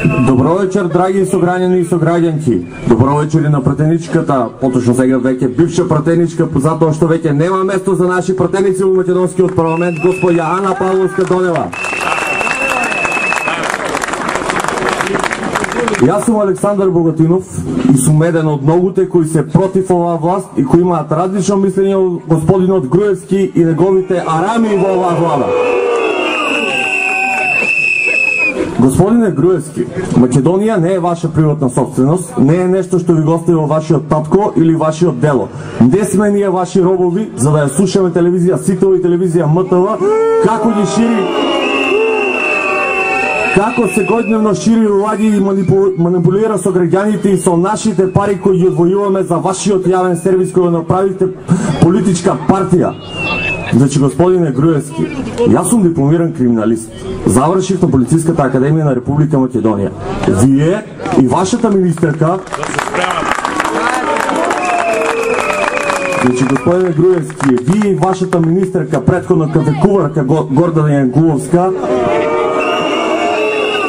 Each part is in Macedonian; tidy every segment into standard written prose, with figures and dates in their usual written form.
Добро вечер, драги сограѓани и сограѓанки. Добро вечер и на пратеничката, поточно сега веќе бивша пратеничка, затоа што веќе нема место за наши пратеници во македонскиот парламент, господја Ана Павловска-Донева. Јас сум Александар Богатинов и сум еден од многуте кои се против оваа власт и кои имаат различно мислење од господинот Груевски и неговите арами во оваа влада. Господине Груевски, Македонија не е ваша приватна собственост, не е нешто што ви го оставил вашиот татко или вашиот дело. Не сме ние ваши робови за да ја слушаме телевизија Сител и телевизија МТВ, како ги шири, како секојдневно шири лаги и манипулира со граѓаните и со нашите пари кои ги одвојуваме за вашиот јавен сервис кој го направите политичка партија. Значи, господине Груевски, јас сум дипломиран криминалист. Завршив на Полициската академија на Република Македонија. Вие и вашата министерка... Значи, господине Груевски, вие и вашата министерка, претходна кафекуварка Гордана Јанкуловска,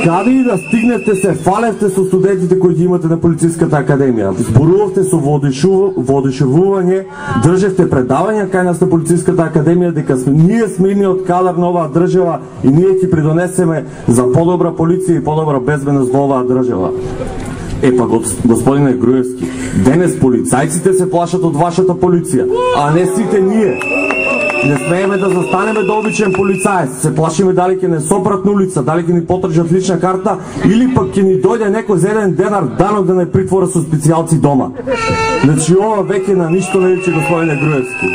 каде и да стигнете се фалевте со студентите кои ги имате на Полициската академија. Зборувавте со воодушевување, држевте предавања кај нас на Полициската академија дека ние сме идниот кадар на оваа држава и ние ќе придонесеме за подобра полиција и подобра безбедност во оваа држава. Епа, господине Груевски, денес полицајците се плашат од вашата полиција, а не сите ние. Не смееме да застанеме до обичен полицаец, се плашиме дали ќе не сопрат на улица, дали ќе ни потржат лична карта или пак ќе ни дојде некој за 1 денар данок да не притвора со специјалци дома. Значи ова веќе на ништо не личи, господине Груевски.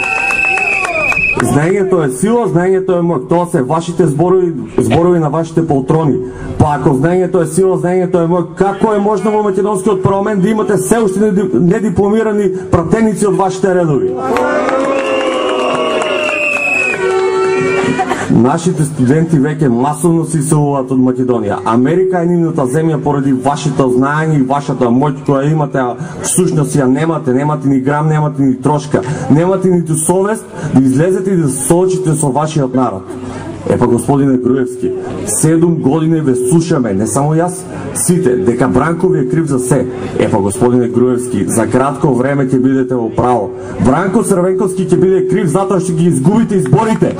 Знаењето е сила, знаењето е моќ. Тоа се вашите зборови на вашите полтрони. Па ако знаењето е сила, знаењето е моќ, како е можно во македонскиот парламент да имате се уште недипломирани пратеници од вашите редови? Нашите студенти веќе масовно се иселуваат од Македонија. Америка е нивната земја поради вашето знаење и вашата моќ која имате, а всушност ја немате ни грам, немате ни трошка, немате ниту совест да излезете и да се соочите со вашиот народ. Епа, господине Груевски, 7 години ве слушаме, не само јас, сите, дека Бранко ви е крив за се. Епа, господине Груевски, за кратко време ќе бидете во право. Бранко Црвенковски ќе биде крив затоа што ги изгубите изборите.